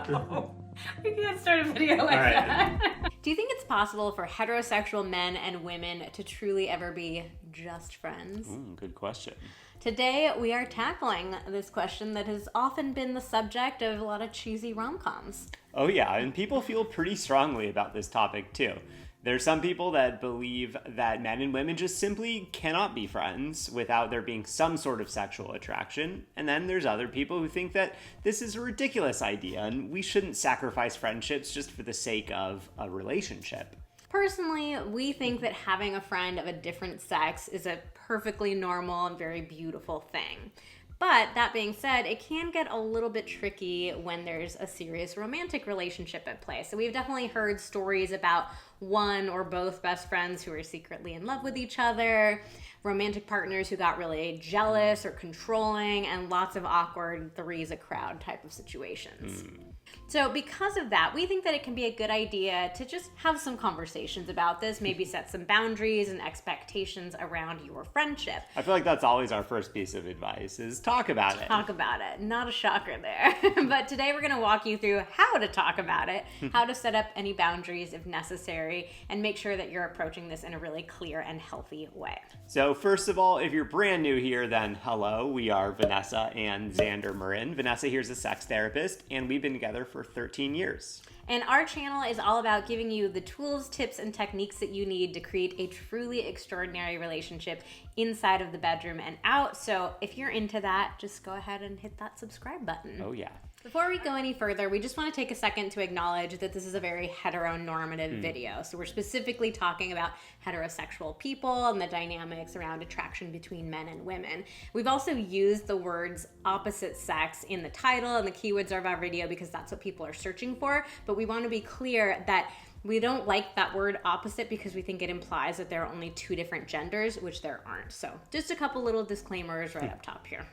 We can't start a video like right. that. Do you think it's possible for heterosexual men and women to truly ever be just friends? Good question. Today, we are tackling this question that has often been the subject of a lot of cheesy rom-coms. Oh yeah, and people feel pretty strongly about this topic too. There's some people that believe that men and women just simply cannot be friends without there being some sort of sexual attraction. And then there's other people who think that this is a ridiculous idea and we shouldn't sacrifice friendships just for the sake of a relationship. Personally, we think that having a friend of a different sex is a perfectly normal and very beautiful thing. But that being said, it can get a little bit tricky when there's a serious romantic relationship at play. So we've definitely heard stories about one or both best friends who are secretly in love with each other, romantic partners who got really jealous or controlling, and lots of awkward three's a crowd type of situations. So because of that, we think that it can be a good idea to just have some conversations about this, maybe set some boundaries and expectations around your friendship. I feel like that's always our first piece of advice, is talk about it. Talk about it. Not a shocker there. But today we're going to walk you through how to talk about it, how to set up any boundaries if necessary, and make sure that you're approaching this in a really clear and healthy way. So first of all, if you're brand new here, then hello, we are Vanessa and Xander Marin. Vanessa here's a sex therapist, and we've been together for 13 years. And our channel is all about giving you the tools, tips, and techniques that you need to create a truly extraordinary relationship inside of the bedroom and out. So if you're into that, just go ahead and hit that subscribe button. Oh yeah. Before we go any further, we just want to take a second to acknowledge that this is a very heteronormative video. So we're specifically talking about heterosexual people and the dynamics around attraction between men and women. We've also used the words opposite sex in the title and the keywords of our video because that's what people are searching for. But we want to be clear that we don't like that word opposite because we think it implies that there are only two different genders, which there aren't. So just a couple little disclaimers right up top here.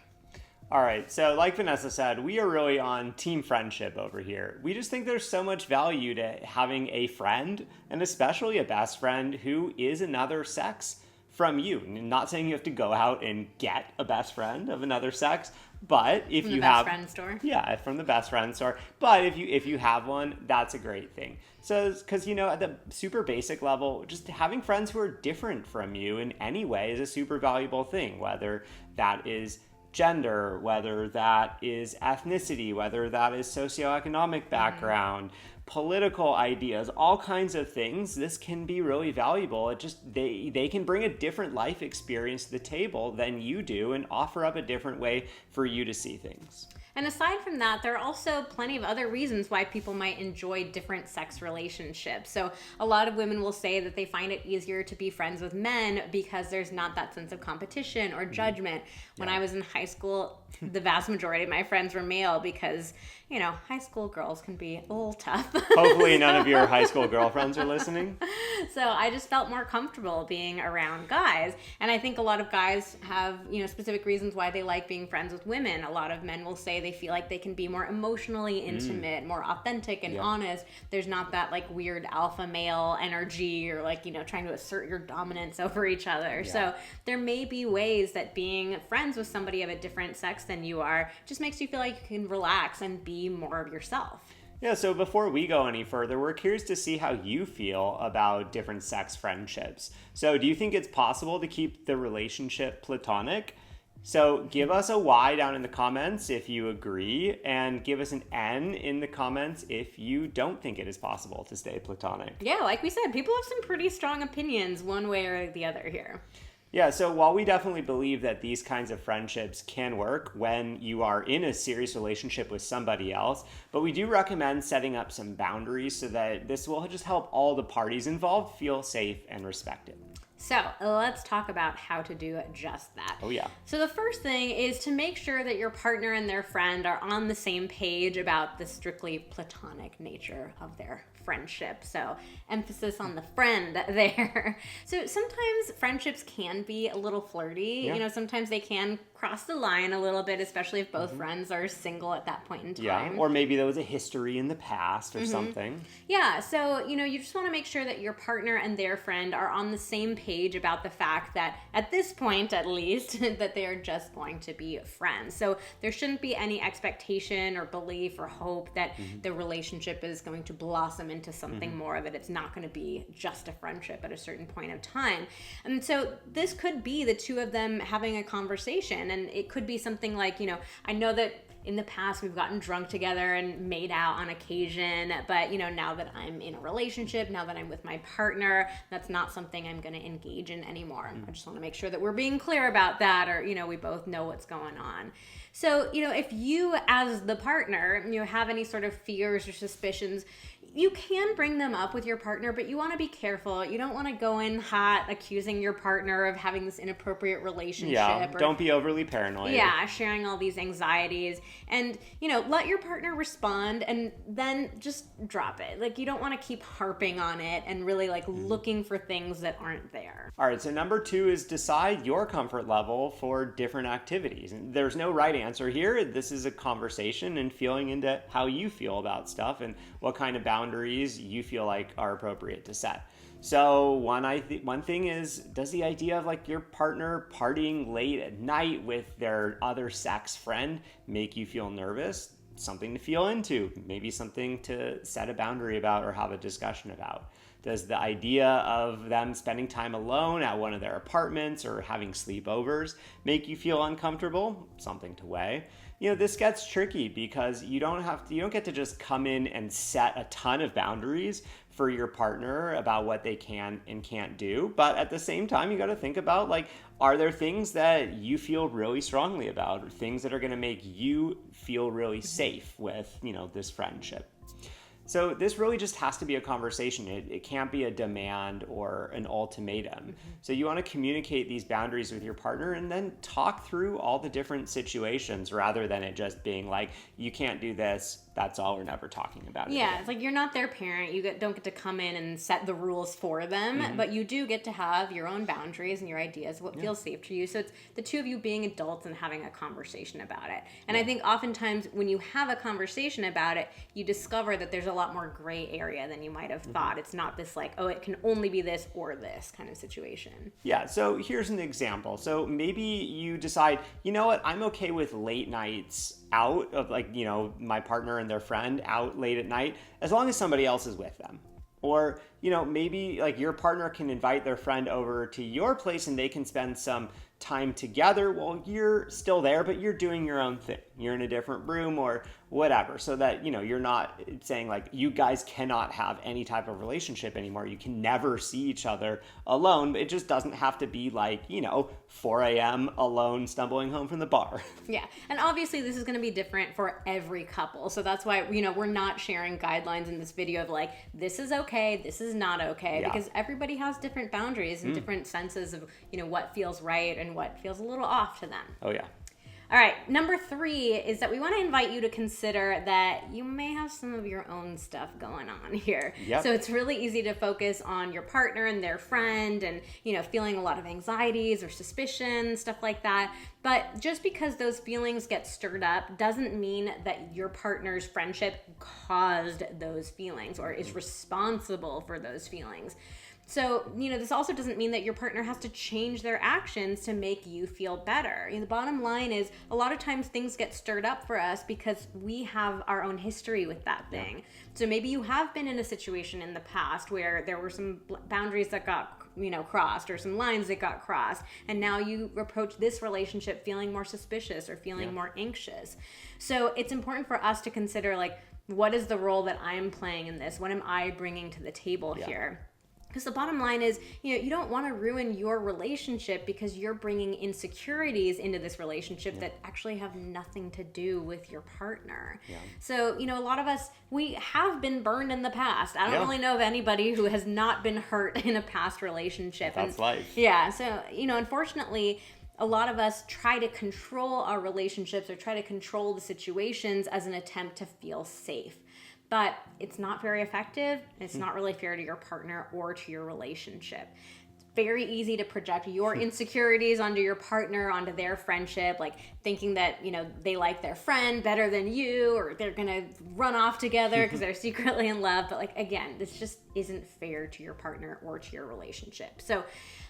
All right, so like Vanessa said, we are really on team friendship over here. We just think there's so much value to having a friend, and especially a best friend who is another sex from you. Not saying you have to go out and get a best friend of another sex, but if from you the have best friend store. Yeah, from the best friend store. But if you have one, that's a great thing. So, because at the super basic level, just having friends who are different from you in any way is a super valuable thing, whether that is gender, whether that is ethnicity, whether that is socioeconomic background, political ideas, all kinds of things. This can be really valuable. It just they can bring a different life experience to the table than you do and offer up a different way for you to see things. And aside from that, there are also plenty of other reasons why people might enjoy different sex relationships. So a lot of women will say that they find it easier to be friends with men because there's not that sense of competition or judgment. When I was in high school, the vast majority of my friends were male because, high school girls can be a little tough. Hopefully none of your high school girlfriends are listening. So I just felt more comfortable being around guys. And I think a lot of guys have, specific reasons why they like being friends with women. A lot of men will say they feel like they can be more emotionally intimate, more authentic and honest. There's not that weird alpha male energy or trying to assert your dominance over each other. Yeah. So there may be ways that being friends with somebody of a different sex than you are just makes you feel like you can relax and be more of yourself. Yeah, so before we go any further, we're curious to see how you feel about different sex friendships. So do you think it's possible to keep the relationship platonic? So give us a Y down in the comments if you agree, and give us an N in the comments if you don't think it is possible to stay platonic. Yeah, like we said, people have some pretty strong opinions one way or the other here. Yeah, so while we definitely believe that these kinds of friendships can work when you are in a serious relationship with somebody else, but we do recommend setting up some boundaries so that this will just help all the parties involved feel safe and respected. So let's talk about how to do just that. Oh yeah. So the first thing is to make sure that your partner and their friend are on the same page about the strictly platonic nature of their friendship. So emphasis on the friend there. So sometimes friendships can be a little flirty. Yeah. You know, sometimes they can cross the line a little bit, especially if both friends are single at that point in time. Yeah, or maybe there was a history in the past or something. Yeah, so, you know, you just want to make sure that your partner and their friend are on the same page about the fact that, at this point at least, that they are just going to be friends. So there shouldn't be any expectation or belief or hope that the relationship is going to blossom into something more, that it's not going to be just a friendship at a certain point of time. And so this could be the two of them having a conversation, and it could be something like, you know, I know that in the past we've gotten drunk together and made out on occasion, but, you know, now that I'm in a relationship, now that I'm with my partner, that's not something I'm going to engage in anymore. I just want to make sure that we're being clear about that, or, you know, we both know what's going on. So, you know, if you as the partner, you know, have any sort of fears or suspicions, you can bring them up with your partner, but you want to be careful. You don't want to go in hot accusing your partner of having this inappropriate relationship. Yeah, don't be overly paranoid. Yeah, sharing all these anxieties. And, you know, let your partner respond and then just drop it. Like, you don't want to keep harping on it and really, like, looking for things that aren't there. All right, so number 2 is decide your comfort level for different activities. And there's no right answer here. This is a conversation and feeling into how you feel about stuff and what kind of boundaries you feel like are appropriate to set. So one thing is, does the idea of like your partner partying late at night with their other sex friend make you feel nervous? Something to feel into, maybe something to set a boundary about or have a discussion about. Does the idea of them spending time alone at one of their apartments or having sleepovers make you feel uncomfortable? Something to weigh. You know, this gets tricky because you don't get to just come in and set a ton of boundaries for your partner about what they can and can't do. But at the same time, you got to think about, like, are there things that you feel really strongly about, or things that are going to make you feel really safe with, you know, this friendship? So this really just has to be a conversation. It can't be a demand or an ultimatum. So you want to communicate these boundaries with your partner and then talk through all the different situations rather than it just being like, you can't do this, that's all, we're never talking about it. Yeah, it's like you're not their parent. You don't get to come in and set the rules for them, but you do get to have your own boundaries and your ideas of what feels safe to you. So it's the two of you being adults and having a conversation about it. And I think oftentimes when you have a conversation about it, you discover that there's a lot more gray area than you might have thought. It's not this like, oh, it can only be this or this kind of situation. Yeah, so here's an example. So maybe you decide, you know what, I'm okay with late nights out of, like, you know, my partner and their friend out late at night, as long as somebody else is with them. Or, you know, maybe like your partner can invite their friend over to your place and they can spend some time together while you're still there, but you're doing your own thing. You're in a different room or whatever, so that, you know, you're not saying like you guys cannot have any type of relationship anymore. You can never see each other alone. It just doesn't have to be like, you know, 4 a.m. alone stumbling home from the bar. Yeah. And obviously this is going to be different for every couple. So that's why, you know, we're not sharing guidelines in this video of like, this is okay, this is not okay, because everybody has different boundaries and different senses of, you know, what feels right and what feels a little off to them. Oh, yeah. All right, number 3 is that we want to invite you to consider that you may have some of your own stuff going on here. Yep. So it's really easy to focus on your partner and their friend and, you know, feeling a lot of anxieties or suspicion, stuff like that. But just because those feelings get stirred up doesn't mean that your partner's friendship caused those feelings or is responsible for those feelings. So, you know, this also doesn't mean that your partner has to change their actions to make you feel better. You know, the bottom line is a lot of times things get stirred up for us because we have our own history with that thing. Yeah. So maybe you have been in a situation in the past where there were some boundaries that got, you know, crossed, or some lines that got crossed, and now you approach this relationship feeling more suspicious or feeling more anxious. So it's important for us to consider, like, what is the role that I'm playing in this? What am I bringing to the table here? Because the bottom line is, you know, you don't want to ruin your relationship because you're bringing insecurities into this relationship that actually have nothing to do with your partner. Yeah. So, you know, a lot of us, we have been burned in the past. I don't really know of anybody who has not been hurt in a past relationship. That's life. Yeah. So, you know, unfortunately, a lot of us try to control our relationships or try to control the situations as an attempt to feel safe. but it's not very effective. It's not really fair to your partner or to your relationship. Very easy to project your insecurities onto your partner, onto their friendship, like thinking that, you know, they like their friend better than you, or they're gonna run off together because they're secretly in love. But like, again, this just isn't fair to your partner or to your relationship. So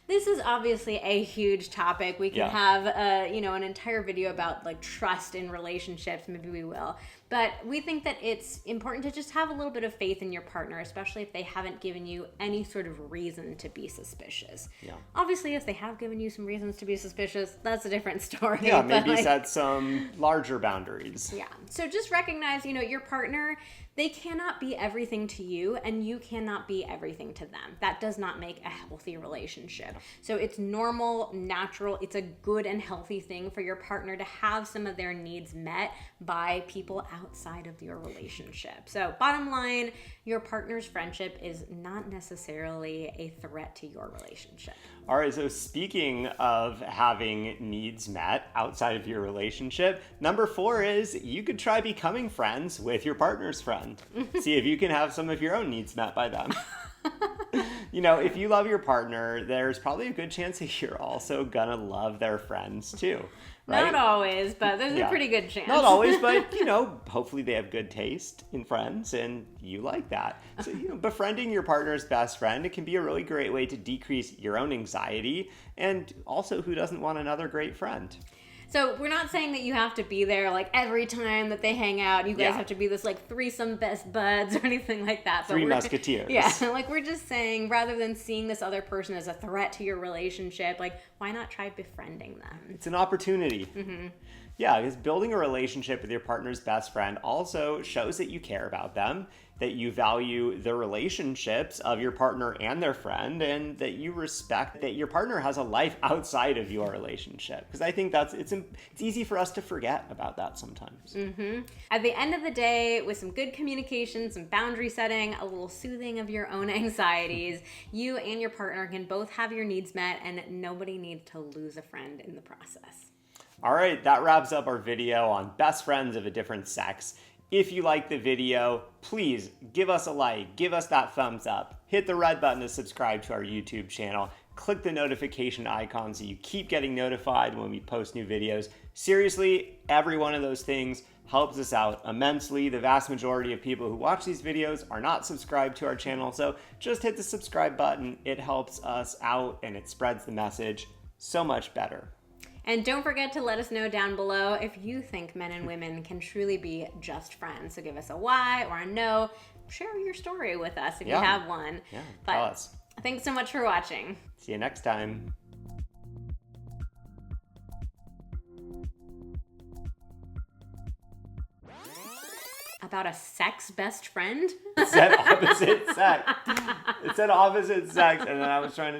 this is obviously a huge topic. We can have an entire video about like trust in relationships. Maybe we will. But we think that it's important to just have a little bit of faith in your partner, especially if they haven't given you any sort of reason to be suspicious. Yeah. Obviously, if they have given you some reasons to be suspicious, that's a different story. Yeah, maybe set some larger boundaries. Yeah. So just recognize, your partner, they cannot be everything to you, and you cannot be everything to them. That does not make a healthy relationship. So it's normal, natural, it's a good and healthy thing for your partner to have some of their needs met by people outside of your relationship. So bottom line, your partner's friendship is not necessarily a threat to your relationship. All right, so speaking of having needs met outside of your relationship, number 4 is you could try becoming friends with your partner's friend. See if you can have some of your own needs met by them. If you love your partner, there's probably a good chance that you're also gonna love their friends too. Right? Not always, but there's a pretty good chance. Not always, but hopefully they have good taste in friends and you like that. So, befriending your partner's best friend, it can be a really great way to decrease your own anxiety, and also, who doesn't want another great friend? So we're not saying that you have to be there like every time that they hang out. You guys have to be this like threesome best buds or anything like that. But Three musketeers. Yeah, like we're just saying, rather than seeing this other person as a threat to your relationship, like why not try befriending them? It's an opportunity. Mm-hmm. Yeah, because building a relationship with your partner's best friend also shows that you care about them, that you value the relationships of your partner and their friend, and that you respect that your partner has a life outside of your relationship. Because I think it's easy for us to forget about that sometimes. Mm-hmm. At the end of the day, with some good communication, some boundary setting, a little soothing of your own anxieties, you and your partner can both have your needs met, and nobody needs to lose a friend in the process. All right, that wraps up our video on best friends of a different sex. If you like the video, please give us a like, give us that thumbs up, hit the red button to subscribe to our YouTube channel, click the notification icon so you keep getting notified when we post new videos. Seriously, every one of those things helps us out immensely. The vast majority of people who watch these videos are not subscribed to our channel, so just hit the subscribe button. It helps us out and it spreads the message so much better. And don't forget to let us know down below if you think men and women can truly be just friends. So give us a Y or a no. Share your story with us if you have one. Yeah, but tell us. Thanks so much for watching. See you next time. About a sex best friend? It said opposite sex. It said opposite sex, and then I was trying to